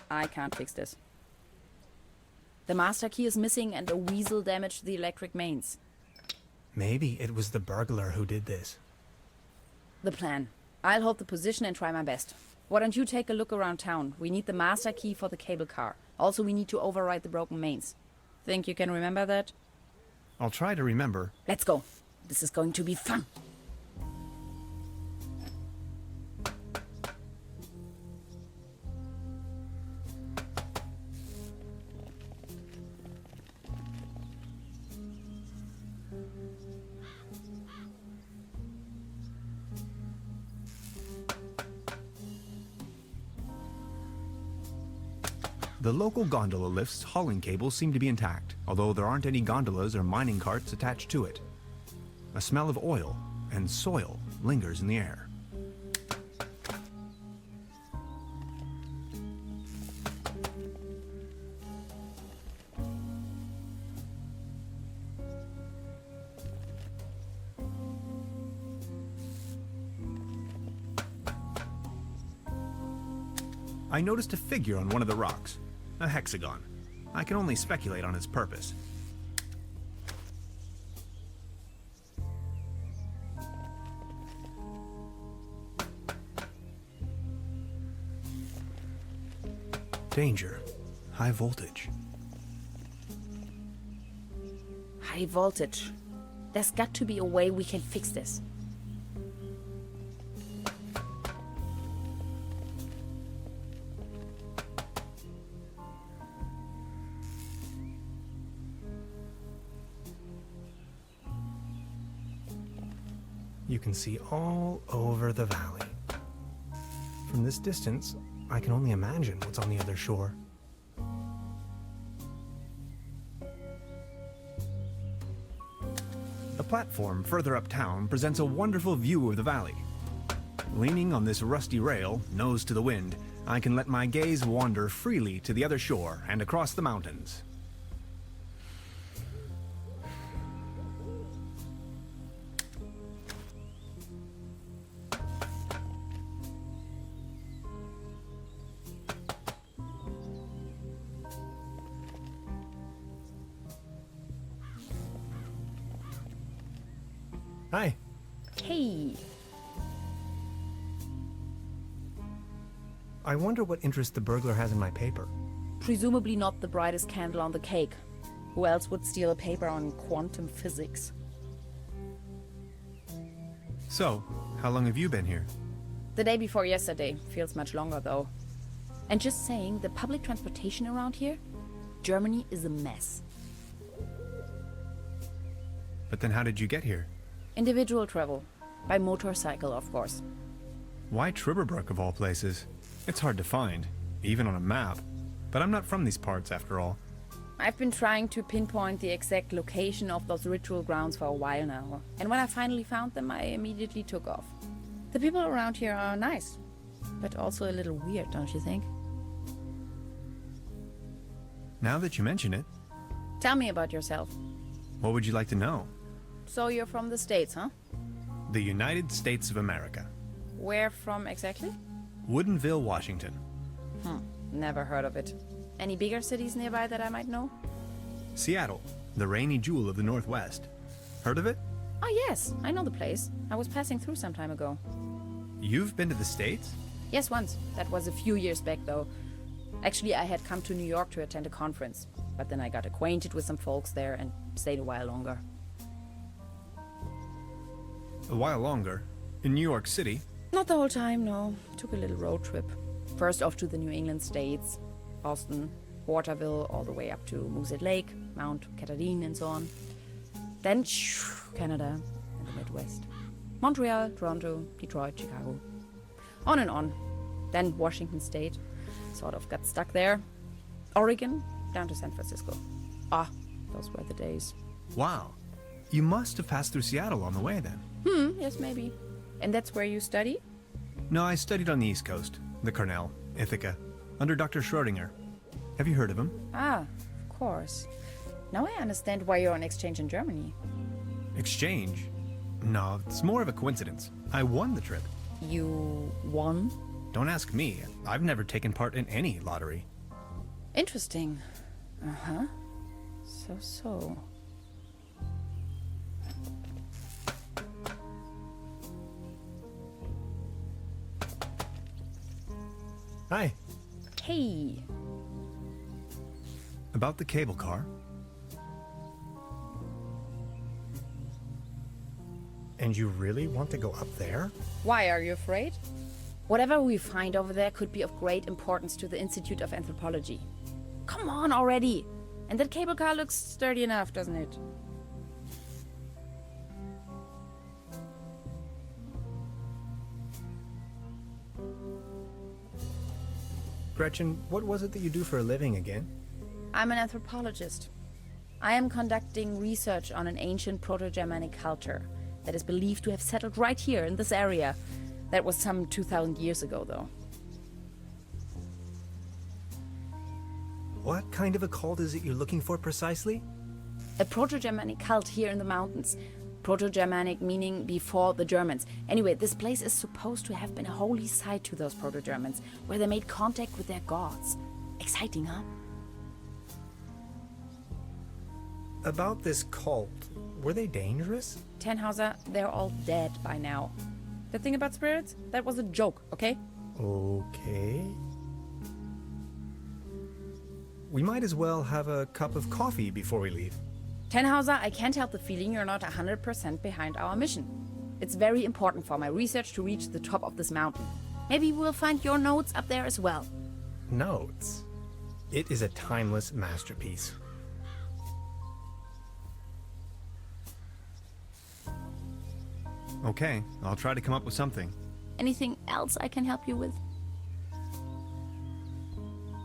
I can't fix this. The master key is missing and a weasel damaged the electric mains. Maybe it was the burglar who did this. The plan. I'll hold the position and try my best. Why don't you take a look around town? We need the master key for the cable car. Also, we need to override the broken mains. Think you can remember that? I'll try to remember. Let's go. This is going to be fun. The local gondola lift's hauling cables seem to be intact, although there aren't any gondolas or mining carts attached to it. A smell of oil and soil lingers in the air. I noticed a figure on one of the rocks. A hexagon. I can only speculate on its purpose. Danger. High voltage. High voltage. There's got to be a way we can fix this. You can see all over the valley. From this distance, I can only imagine what's on the other shore. A platform further uptown presents a wonderful view of the valley. Leaning on this rusty rail, nose to the wind, I can let my gaze wander freely to the other shore and across the mountains. Hi. Hey. I wonder what interest the burglar has in my paper. Presumably not the brightest candle on the cake. Who else would steal a paper on quantum physics? So, how long have you been here? The day before yesterday. Feels much longer though. And just saying, the public transportation around here? Germany is a mess. But then how did you get here? Individual travel. By motorcycle, of course. Why Truberbrook of all places? It's hard to find, even on a map. But I'm not from these parts after all. I've been trying to pinpoint the exact location of those ritual grounds for a while now. And when I finally found them, I immediately took off. The people around here are nice. But also a little weird, don't you think? Now that you mention it, Tell me about yourself. what would you like to know? So you're from the States, huh? The United States of America. Where from exactly? Woodinville, Washington. Never heard of it. Any bigger cities nearby that I might know? Seattle, the rainy jewel of the Northwest. Heard of it? Oh yes, I know the place. I was passing through some time ago. You've been to the States? Yes, once. That was a few years back though. Actually, I had come to New York to attend a conference. But then I got acquainted with some folks there and stayed a while longer. A while longer. In New York City? Not the whole time, no. Took a little road trip. First off to the New England states, Boston, Waterville, all the way up to Moosehead Lake, Mount Catherine and so on. Then Canada and the Midwest. Montreal, Toronto, Detroit, Chicago. On and on. Then Washington State. Sort of got stuck there. Oregon, down to San Francisco. Ah, those were the days. Wow. You must have passed through Seattle on the way then. Yes, maybe. And that's where you study? No, I studied on the East Coast. The Cornell, Ithaca, under Dr. Schrodinger. Have you heard of him? Ah, of course. Now I understand why you're on exchange in Germany. Exchange? No, it's more of a coincidence. I won the trip. You won? Don't ask me. I've never taken part in any lottery. Interesting. Uh-huh. So. Hi. Hey. About the cable car? And you really want to go up there? Why, are you afraid? Whatever we find over there could be of great importance to the Institute of Anthropology. Come on already! And that cable car looks sturdy enough, doesn't it? Gretchen, what was it that you do for a living again? I'm an anthropologist. I am conducting research on an ancient Proto-Germanic culture that is believed to have settled right here in this area. That was some 2,000 years ago, though. What kind of a cult is it you're looking for precisely? A Proto-Germanic cult here in the mountains. Proto-Germanic meaning before the Germans. Anyway, this place is supposed to have been a holy site to those Proto-Germans, where they made contact with their gods. Exciting, huh? About this cult, were they dangerous? Tannhauser, they're all dead by now. The thing about spirits, that was a joke, okay? Okay. We might as well have a cup of coffee before we leave. Tannhauser, I can't help the feeling you're not 100% behind our mission. It's very important for my research to reach the top of this mountain. Maybe we'll find your notes up there as well. Notes? It is a timeless masterpiece. Okay, I'll try to come up with something. Anything else I can help you with?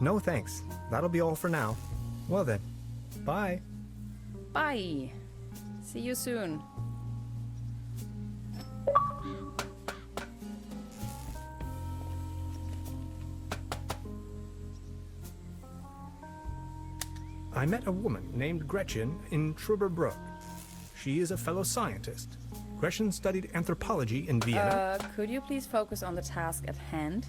No thanks. That'll be all for now. Well then, bye. Bye. See you soon. I met a woman named Gretchen in Truberbrook. She is a fellow scientist. Gretchen studied anthropology in Vienna. Could you please focus on the task at hand?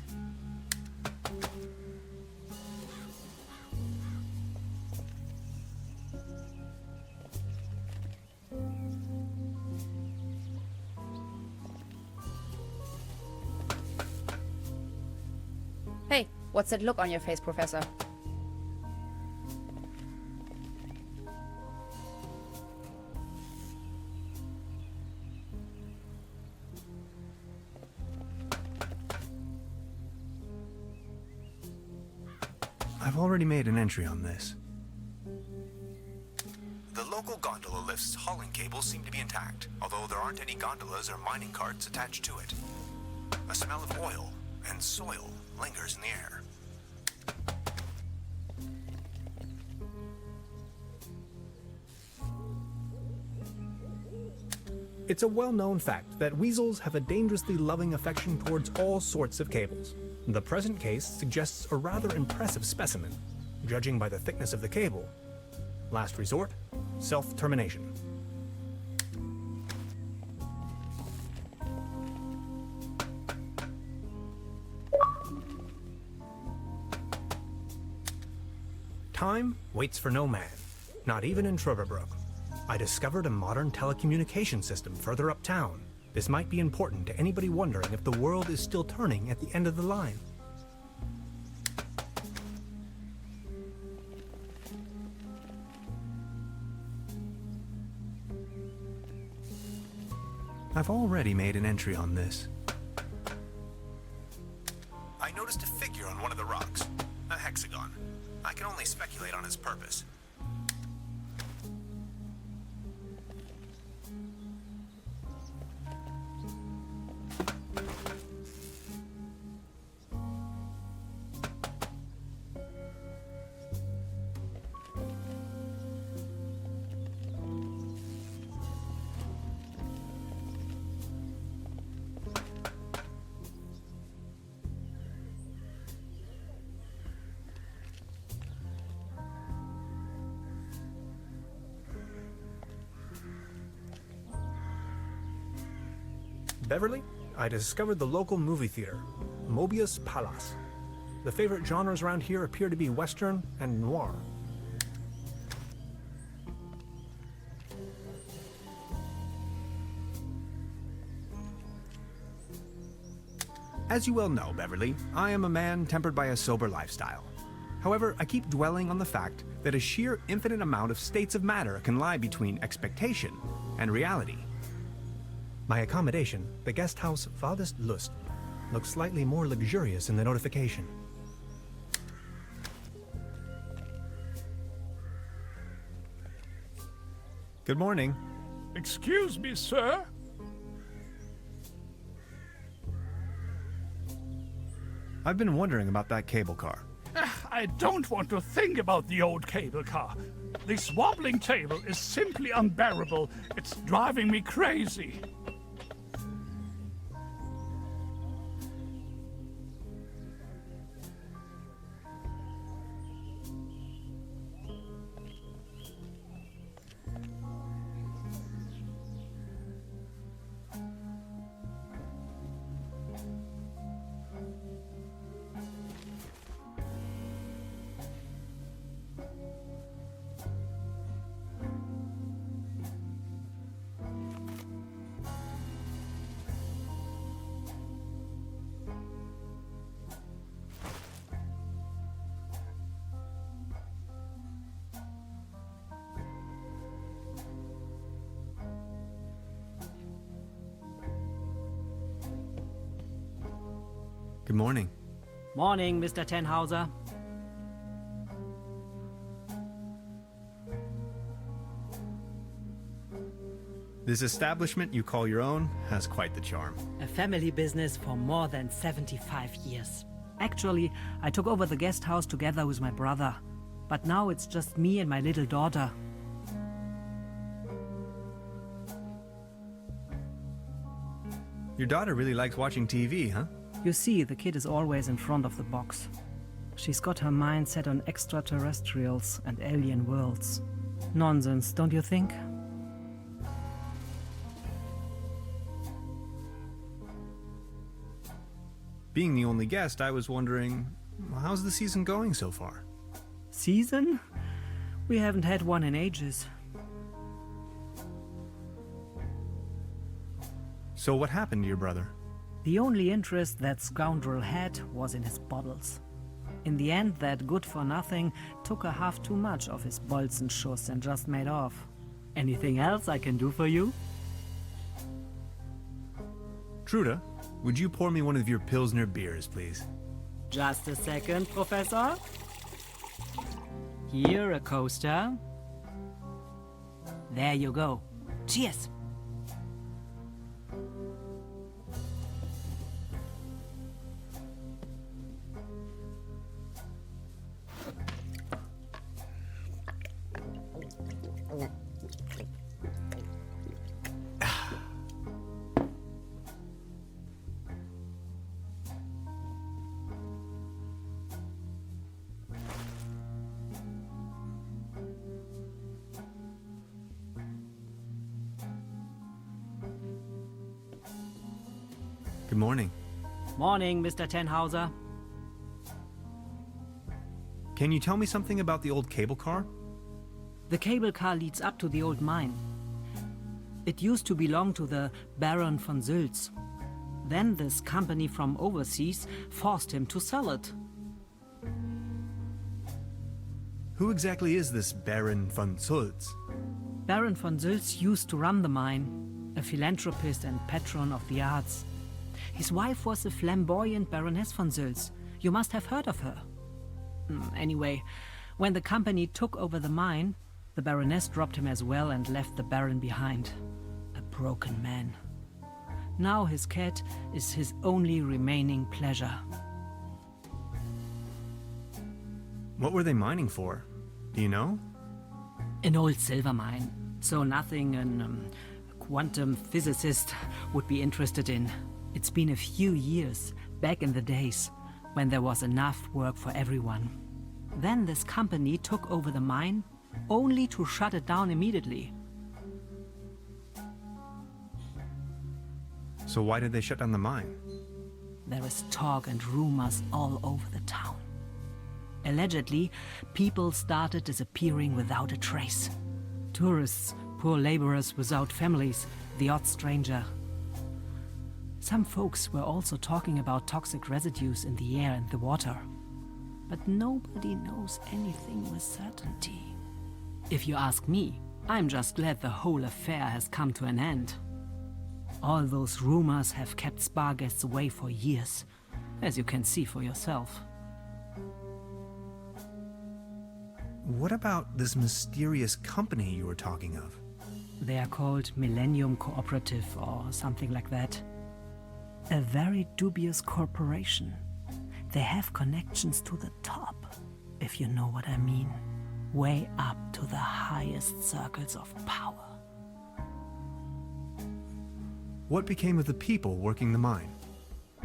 Hey, what's that look on your face, Professor? I've already made an entry on this. The local gondola lift's hauling cables seem to be intact, although there aren't any gondolas or mining carts attached to it. A smell of oil and soil lingers in the air. It's a well-known fact that weasels have a dangerously loving affection towards all sorts of cables. The present case suggests a rather impressive specimen, judging by the thickness of the cable. Last resort, self-termination. Time waits for no man, not even in Truberbrook. I discovered a modern telecommunication system further uptown. This might be important to anybody wondering if the world is still turning at the end of the line. I've already made an entry on this. I noticed a figure on one of the rocks. A hexagon. I can only speculate on its purpose. Beverly, I discovered the local movie theater, Mobius Palace. The favorite genres around here appear to be Western and noir. As you well know, Beverly, I am a man tempered by a sober lifestyle. However, I keep dwelling on the fact that a sheer infinite amount of states of matter can lie between expectation and reality. My accommodation, the guest house Vadest Lust, looks slightly more luxurious in the notification. Good morning. Excuse me, sir? I've been wondering about that cable car. I don't want to think about the old cable car. This wobbling table is simply unbearable. It's driving me crazy. Good morning. Morning, Mr. Tenhauser. This establishment you call your own has quite the charm. A family business for more than 75 years. Actually, I took over the guest house together with my brother. But now it's just me and my little daughter. Your daughter really likes watching TV, huh? You see, the kid is always in front of the box. She's got her mind set on extraterrestrials and alien worlds. Nonsense, don't you think? Being the only guest, I was wondering, how's the season going so far? Season? We haven't had one in ages. So what happened to your brother? The only interest that scoundrel had was in his bottles. In the end, that good-for-nothing took a half too much of his Bolzenschuss and just made off. Anything else I can do for you? Trude, would you pour me one of your Pilsner beers, please? Just a second, Professor. Here, a coaster. There you go. Cheers! Good morning. Morning, Mr. Tenhauser. Can you tell me something about the old cable car? The cable car leads up to the old mine. It used to belong to the Baron von Sülz. Then this company from overseas forced him to sell it. Who exactly is this Baron von Sülz? Baron von Sülz used to run the mine, a philanthropist and patron of the arts. His wife was a flamboyant Baroness von Sülz. You must have heard of her. Anyway, when the company took over the mine, the Baroness dropped him as well and left the Baron behind. A broken man. Now his cat is his only remaining pleasure. What were they mining for? Do you know? An old silver mine, so nothing a quantum physicist would be interested in. It's been a few years, back in the days, when there was enough work for everyone. Then this company took over the mine, only to shut it down immediately. So why did they shut down the mine? there is talk and rumors all over the town. Allegedly, people started disappearing without a trace. Tourists, poor laborers without families, the odd stranger. Some folks were also talking about toxic residues in the air and the water. But nobody knows anything with certainty. If you ask me, I'm just glad the whole affair has come to an end. All those rumors have kept spa guests away for years, as you can see for yourself. What about this mysterious company you were talking of? They are called Millennium Cooperative or something like that. A very dubious corporation. They have connections to the top, if you know what I mean. Way up to the highest circles of power. What became of the people working the mine?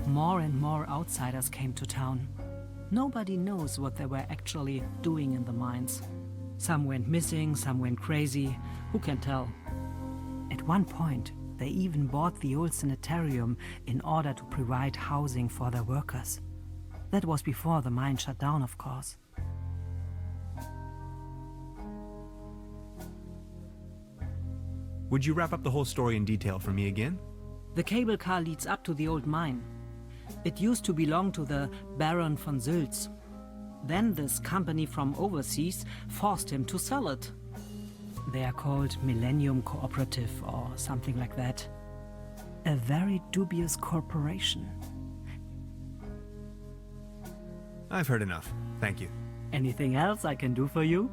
More and more outsiders came to town. Nobody knows what they were actually doing in the mines. Some went missing, some went crazy. Who can tell? At one point, they even bought the old sanitarium in order to provide housing for their workers. That was before the mine shut down, of course. Would you wrap up the whole story in detail for me again? The cable car leads up to the old mine. It used to belong to the Baron von Sülz. Then this company from overseas forced him to sell it. They are called Millennium Cooperative or something like that. A very dubious corporation. I've heard enough. Thank you. Anything else I can do for you?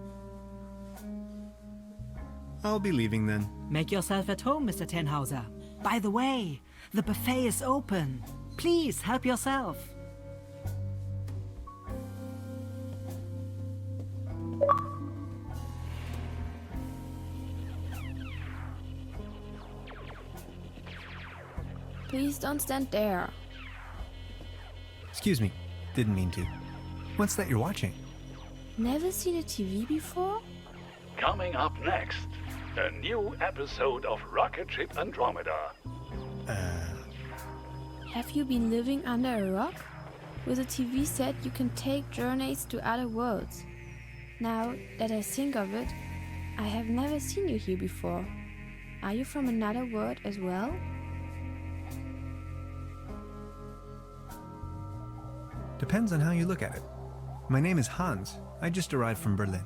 I'll be leaving then. Make yourself at home, Mr. Tenhauser. By the way, the buffet is open. Please help yourself. Please don't stand there. Excuse me. Didn't mean to. What's that you're watching? Never seen a TV before? Coming up next, a new episode of Rocket Ship Andromeda. Have you been living under a rock? With a TV set you can take journeys to other worlds. Now that I think of it, I have never seen you here before. Are you from another world as well? Depends on how you look at it. My name is Hans. I just arrived from Berlin.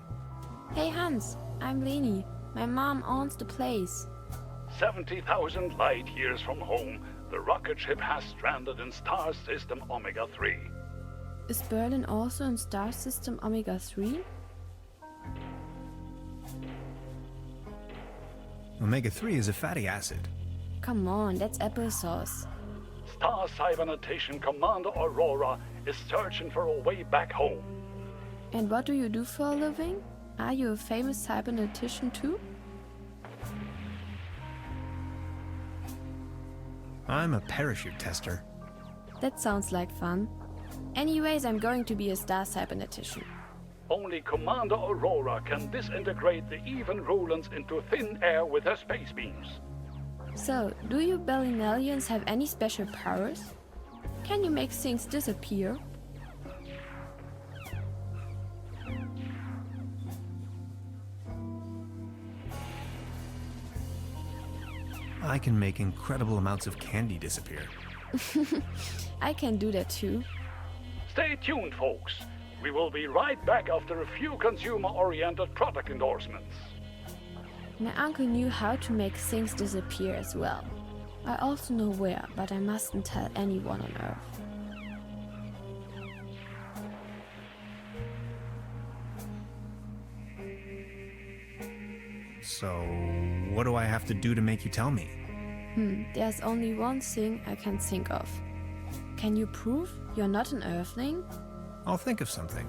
Hey Hans, I'm Leni. My mom owns the place. 70,000 light years from home, the rocket ship has stranded in star system Omega 3. Is Berlin also in star system Omega 3? Omega-3 is a fatty acid. Come on, that's applesauce. Star Cybernetation Commander Aurora is searching for a way back home. And what do you do for a living? Are you a famous cybernetician too? I'm a parachute tester. That sounds like fun. Anyways, I'm going to be a star cybernetician. Only Commander Aurora can disintegrate the even Rulans into thin air with her space beams. So, do you Berlinalians have any special powers? Can you make things disappear? I can make incredible amounts of candy disappear. I can do that too. Stay tuned, folks. We will be right back after a few consumer-oriented product endorsements. My uncle knew how to make things disappear as well. I also know where, but I mustn't tell anyone on Earth. So, what do I have to do to make you tell me? There's only one thing I can think of. Can you prove you're not an Earthling? I'll think of something.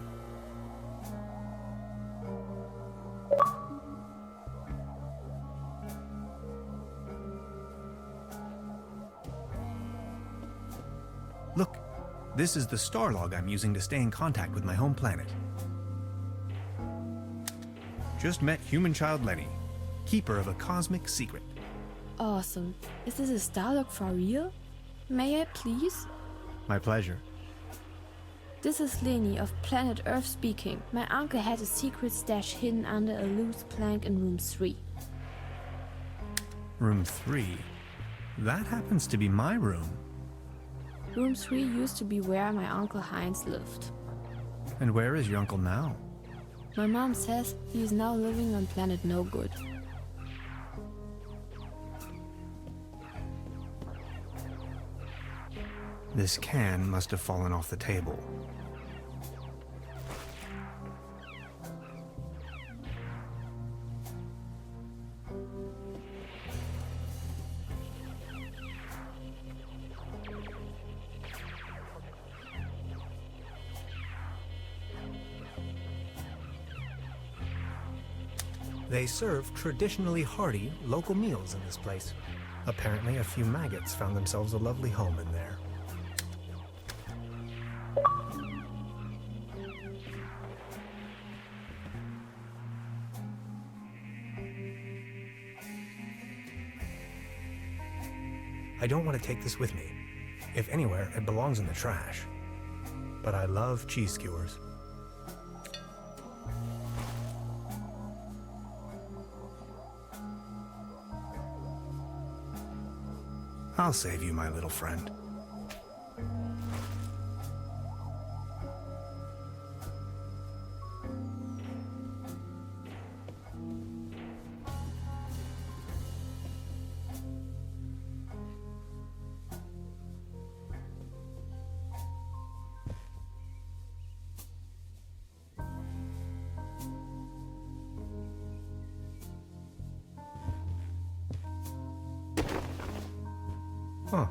Look, this is the star log I'm using to stay in contact with my home planet. Just met human child Lenny, keeper of a cosmic secret. Awesome. Is this a Starlock for real? May I please? My pleasure. This is Leni of Planet Earth speaking. My uncle had a secret stash hidden under a loose plank in room 3. Room 3? That happens to be my room. Room 3 used to be where my uncle Heinz lived. And where is your uncle now? My mom says he is now living on planet No Good. This can must have fallen off the table. They serve traditionally hearty local meals in this place. Apparently, a few maggots found themselves a lovely home in there. I don't want to take this with me. If anywhere, it belongs in the trash. But I love cheese skewers. I'll save you, my little friend. Huh.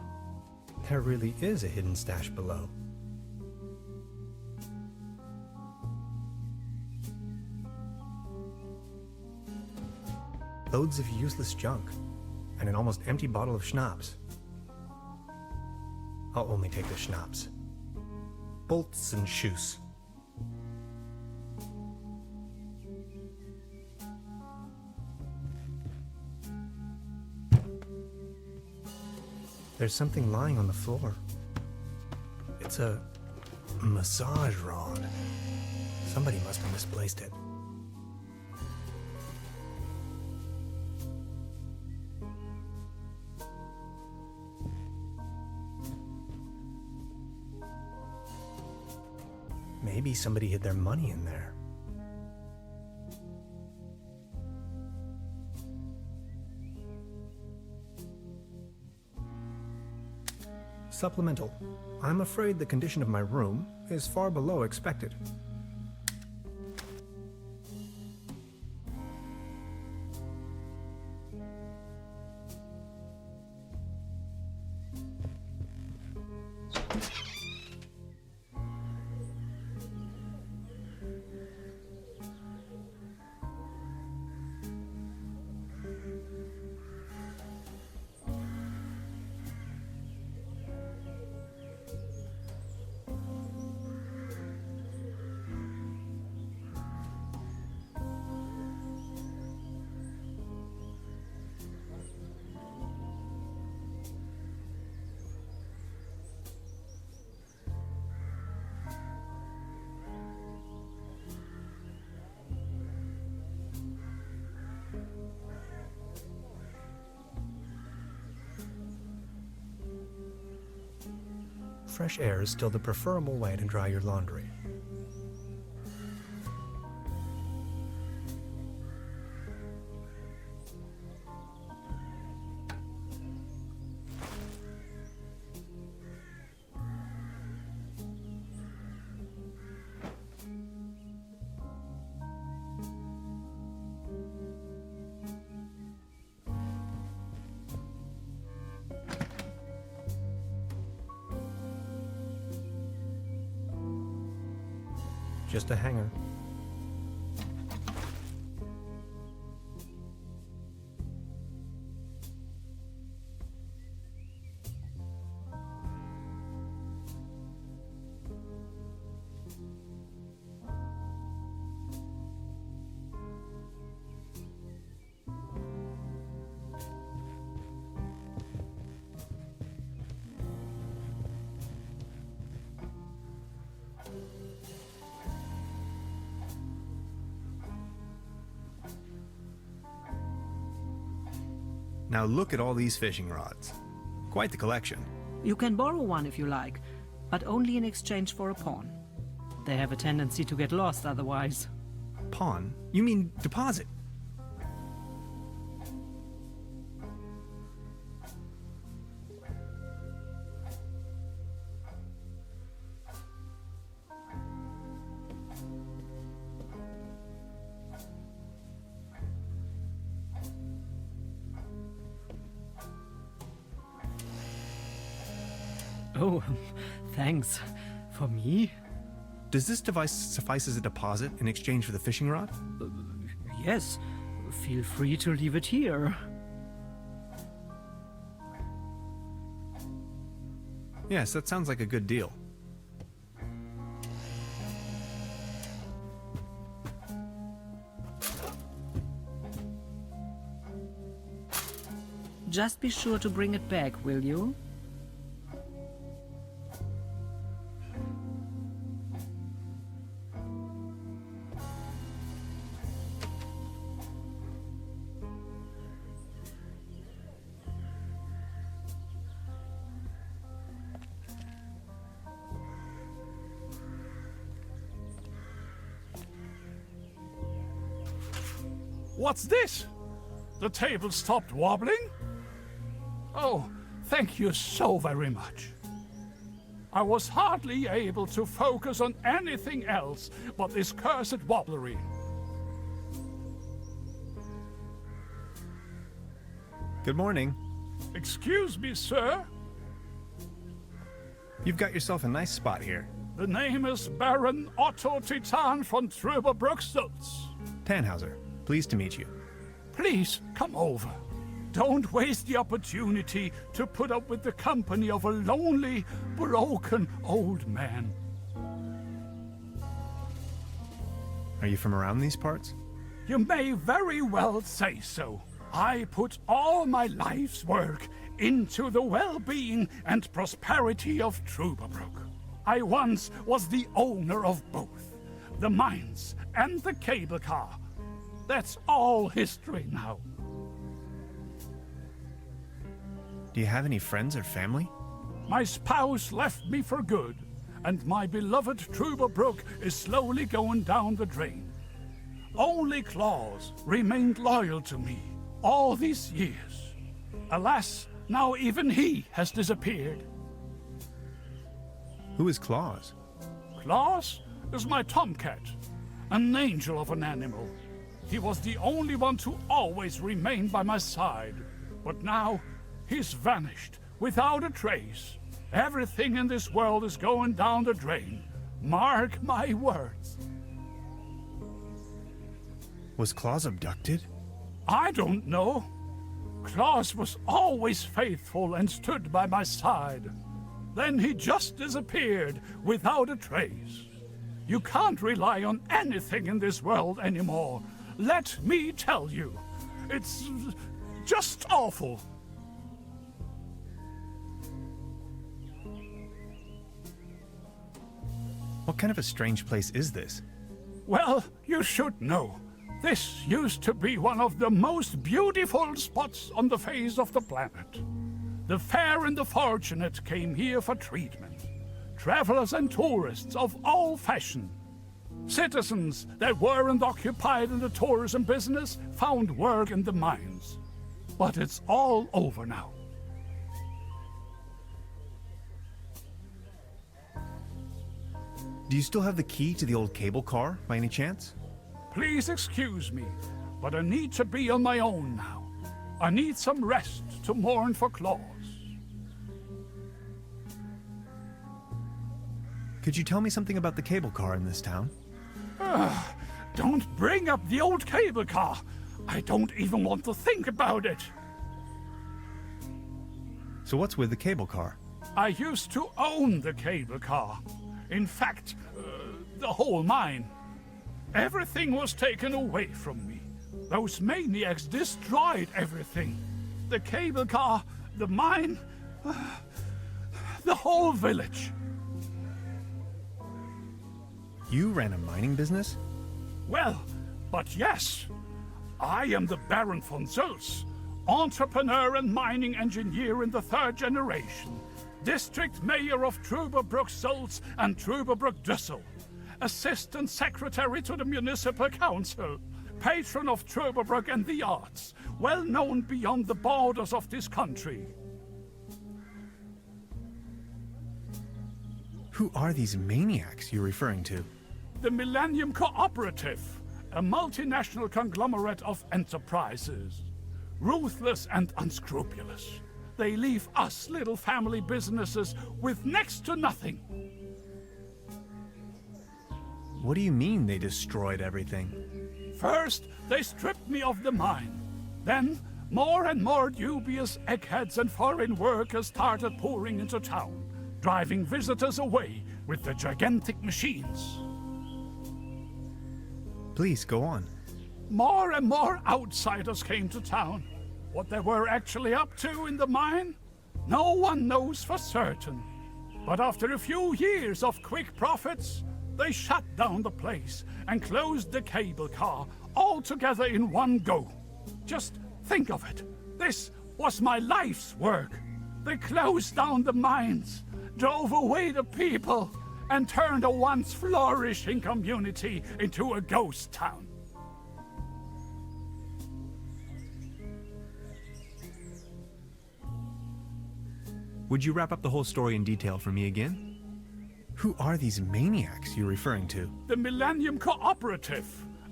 There really is a hidden stash below. Loads of useless junk, and an almost empty bottle of schnapps. I'll only take the schnapps. Bolts and shoes. There's something lying on the floor. It's a massage rod. Somebody must have misplaced it. Maybe somebody hid their money in there. Supplemental. I'm afraid the condition of my room is far below expected. Fresh air is still the preferable way to dry your laundry. Just a hanger. Now look at all these fishing rods. Quite the collection. You can borrow one if you like, but only in exchange for a pawn. They have a tendency to get lost otherwise. Pawn? You mean deposit? Oh, thanks. For me? Does this device suffice as a deposit in exchange for the fishing rod? Yes. Feel free to leave it here. Yes, that sounds like a good deal. Just be sure to bring it back, will you? What's this? The table stopped wobbling? Oh, thank you so very much. I was hardly able to focus on anything else but this cursed wobblery. Good morning. Excuse me, sir. You've got yourself a nice spot here. The name is Baron Otto Titan von Truberbrook Sulz. Tannhauser, pleased to meet you. Please, come over. Don't waste the opportunity to put up with the company of a lonely, broken old man. Are you from around these parts? You may very well say so. I put all my life's work into the well-being and prosperity of Truberbrook. I once was the owner of both, the mines and the cable car. That's all history now. Do you have any friends or family? My spouse left me for good, and my beloved Truberbrook is slowly going down the drain. Only Claus remained loyal to me all these years. Alas, now even he has disappeared. Who is Claus? Claus is my tomcat, an angel of an animal. He was the only one to always remain by my side, but now he's vanished without a trace. Everything in this world is going down the drain. Mark my words. Was Claus abducted? I don't know. Claus was always faithful and stood by my side. Then he just disappeared without a trace. You can't rely on anything in this world anymore. Let me tell you. It's just awful. What kind of a strange place is this? Well, you should know. This used to be one of the most beautiful spots on the face of the planet. The fair and the fortunate came here for treatment. Travelers and tourists of all fashion. Citizens that weren't occupied in the tourism business found work in the mines. But it's all over now. Do you still have the key to the old cable car, by any chance? Please excuse me, but I need to be on my own now. I need some rest to mourn for Claus. Could you tell me something about the cable car in this town? Don't bring up the old cable car. I don't even want to think about it. So what's with the cable car? I used to own the cable car. In fact, the whole mine. Everything was taken away from me. Those maniacs destroyed everything. The cable car, the mine, the whole village. You ran a mining business? Well, but yes. I am the Baron von Sulz, entrepreneur and mining engineer in the 3rd generation, district mayor of Truberbrook Sulz and Truberbrook Düssel, assistant secretary to the municipal council, patron of Truberbrook and the arts, well known beyond the borders of this country. Who are these maniacs you're referring to? The Millennium Cooperative, a multinational conglomerate of enterprises. Ruthless and unscrupulous. They leave us little family businesses with next to nothing. What do you mean they destroyed everything? First, they stripped me of the mine. Then, more and more dubious eggheads and foreign workers started pouring into town, driving visitors away with the gigantic machines. Please, go on. More and more outsiders came to town. What they were actually up to in the mine, no one knows for certain. But after a few years of quick profits, they shut down the place and closed the cable car all together in one go. Just think of it. This was my life's work. They closed down the mines, drove away the people, and turned a once flourishing community into a ghost town. Would you wrap up the whole story in detail for me again? Who are these maniacs you're referring to? The Millennium Cooperative,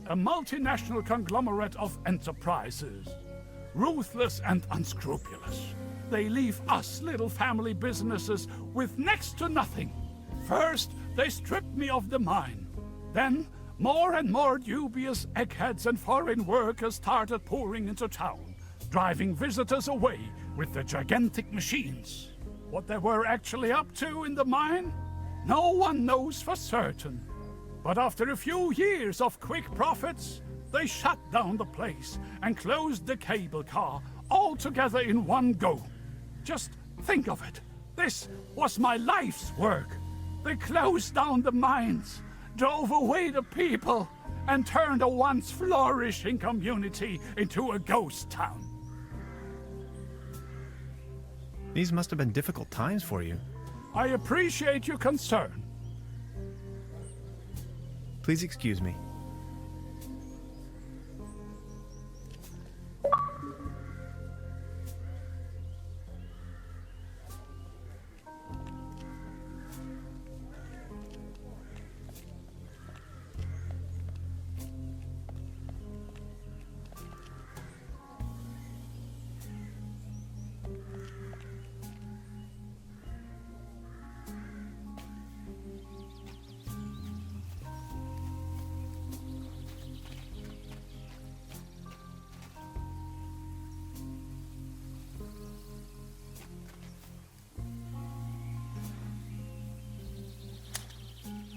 a multinational conglomerate of enterprises. Ruthless and unscrupulous. They leave us little family businesses with next to nothing. First, they stripped me of the mine. Then, more and more dubious eggheads and foreign workers started pouring into town, driving visitors away with the gigantic machines. What they were actually up to in the mine, no one knows for certain. But after a few years of quick profits, they shut down the place and closed the cable car all together in one go. Just think of it. This was my life's work. They closed down the mines, drove away the people, and turned a once flourishing community into a ghost town. These must have been difficult times for you. I appreciate your concern. Please excuse me.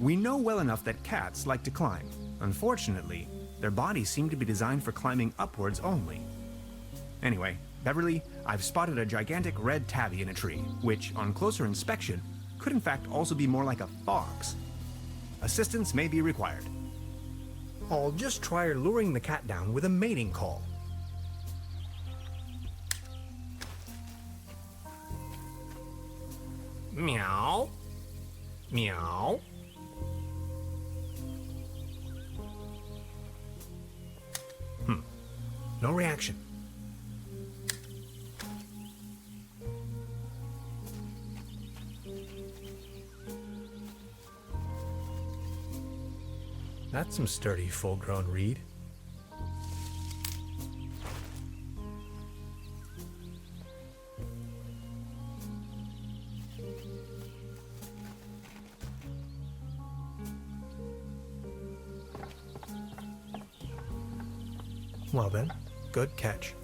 We know well enough that cats like to climb. Unfortunately, their bodies seem to be designed for climbing upwards only. Anyway, Beverly, I've spotted a gigantic red tabby in a tree, which, on closer inspection, could in fact also be more like a fox. Assistance may be required. I'll just try luring the cat down with a mating call. Meow. Meow. No reaction. That's some sturdy, full-grown reed. Well then, good catch.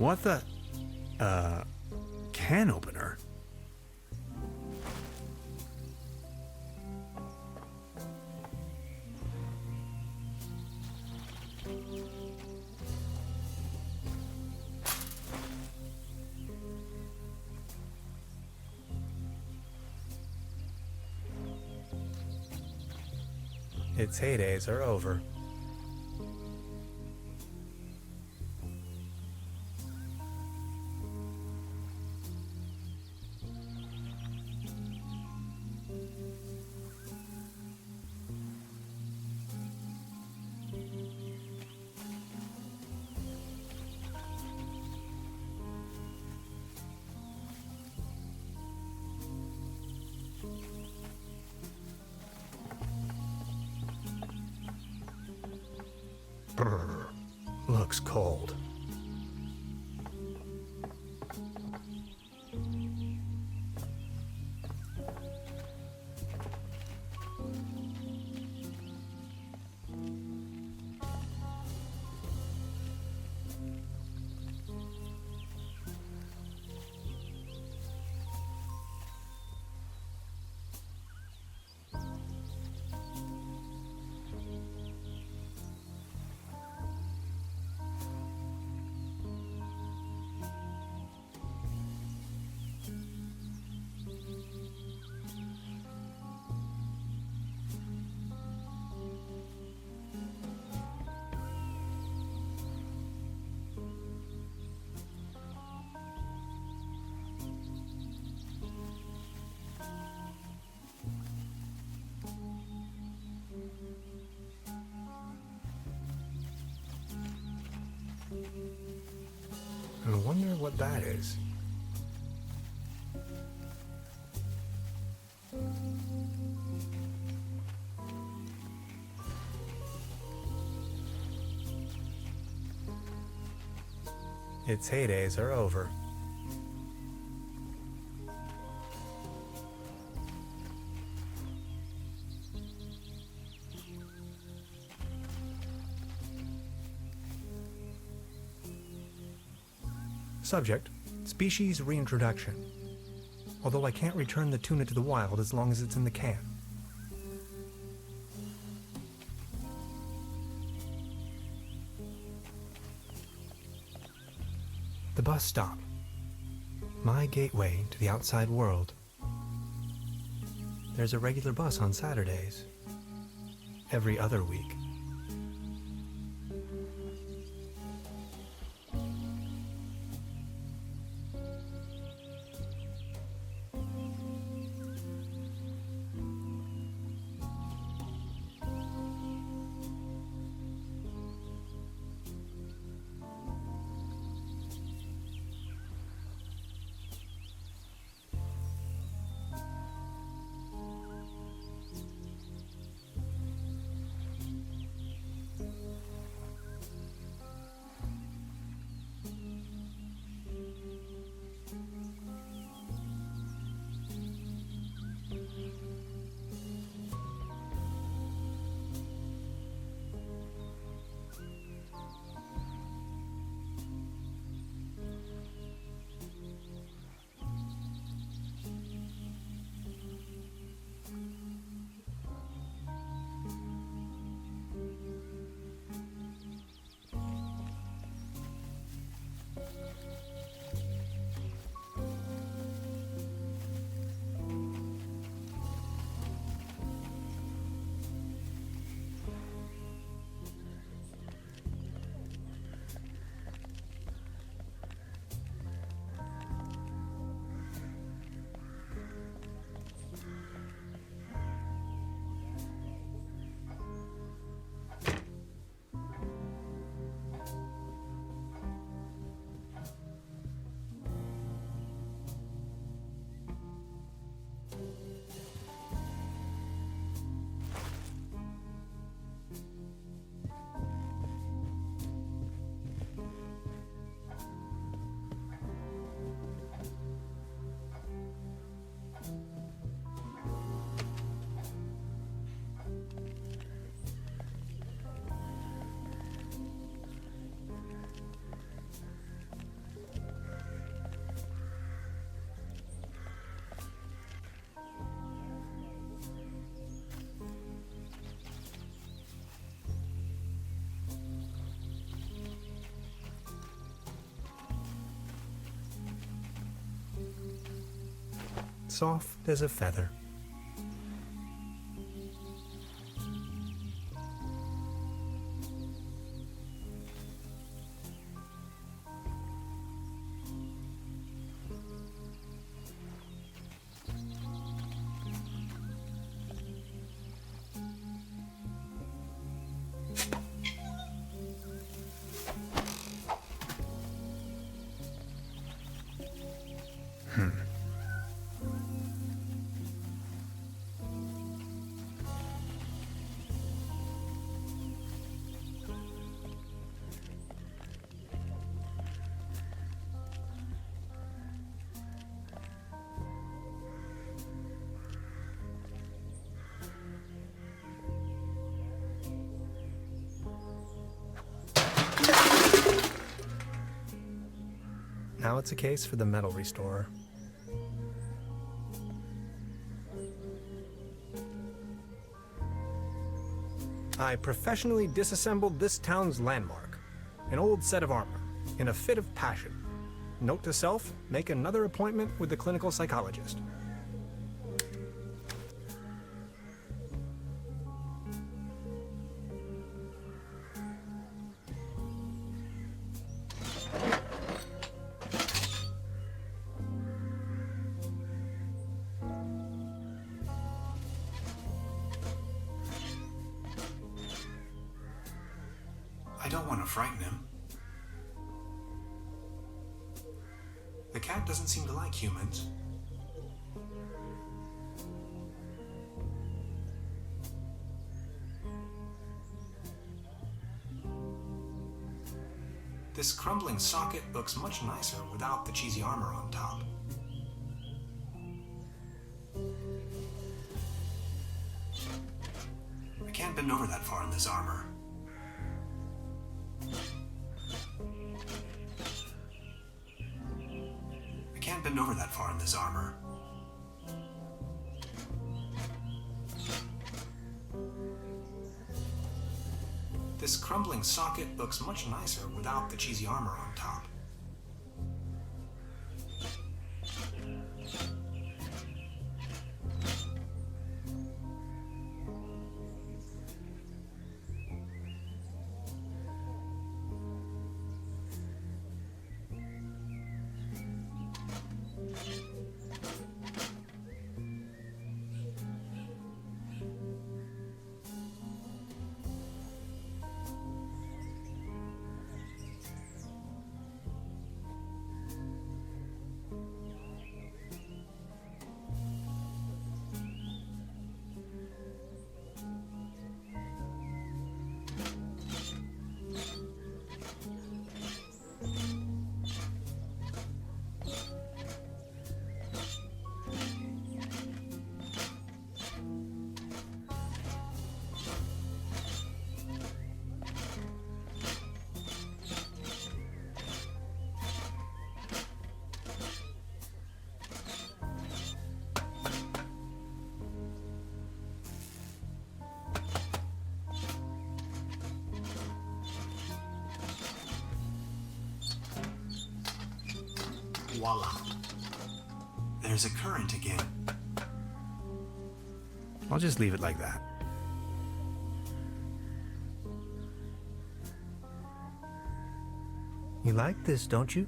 What the... can opener? Its heydays are over. Brr, looks cold. I wonder what that is. Its heydays are over. Subject, species reintroduction. Although I can't return the tuna to the wild as long as it's in the can. The bus stop. My gateway to the outside world. There's a regular bus on Saturdays. Every other week. soft as a feather. Now it's a case for the metal restorer. I professionally disassembled this town's landmark, an old set of armor, in a fit of passion. Note to self, make another appointment with the clinical psychologist. I don't want to frighten him. The cat doesn't seem to like humans. This crumbling socket looks much nicer without the cheesy armor on top. I can't bend over that far in this armor. I can't bend over that far in this armor. This crumbling socket looks much nicer without the cheesy armor on top. Voila. There's a current again. I'll just leave it like that. You like this, don't you?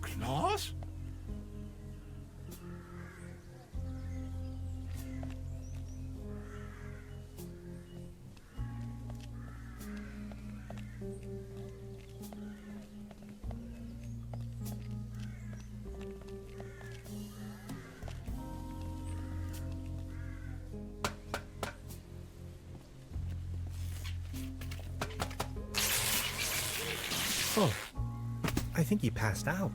Claus? Oh, I think he passed out.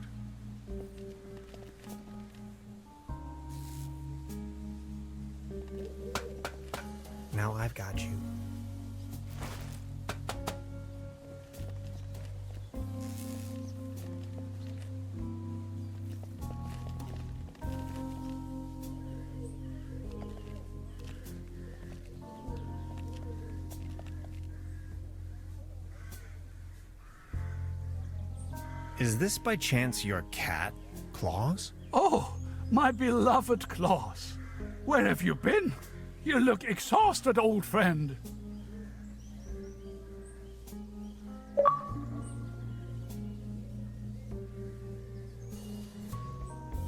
Now I've got you. Is this by chance your cat? Claws? Oh, my beloved Claus. Where have you been? You look exhausted, old friend.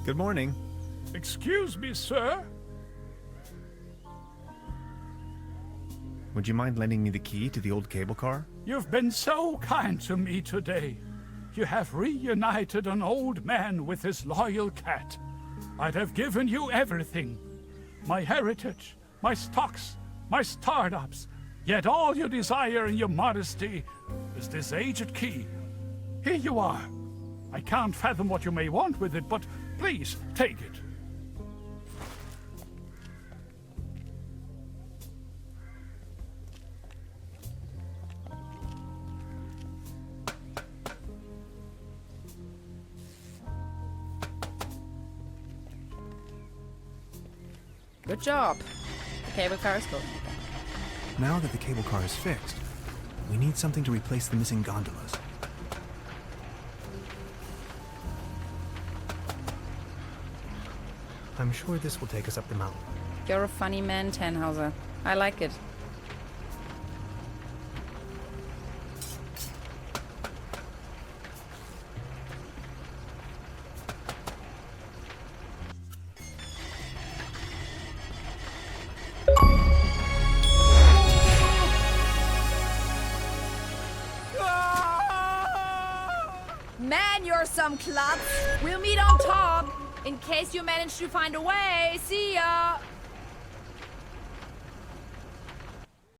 Good morning. Excuse me, sir. Would you mind lending me the key to the old cable car? You've been so kind to me today. You have reunited an old man with his loyal cat. I'd have given you everything. My heritage, my stocks, my startups. Yet all you desire in your modesty is this aged key. Here you are. I can't fathom what you may want with it, but please, take it. Good job. The cable car is going. Now that the cable car is fixed, we need something to replace the missing gondolas. I'm sure this will take us up the mountain. You're a funny man, Tannhauser. I like it. Man, you're some klutz. We'll meet on top. In case you manage to find a way. See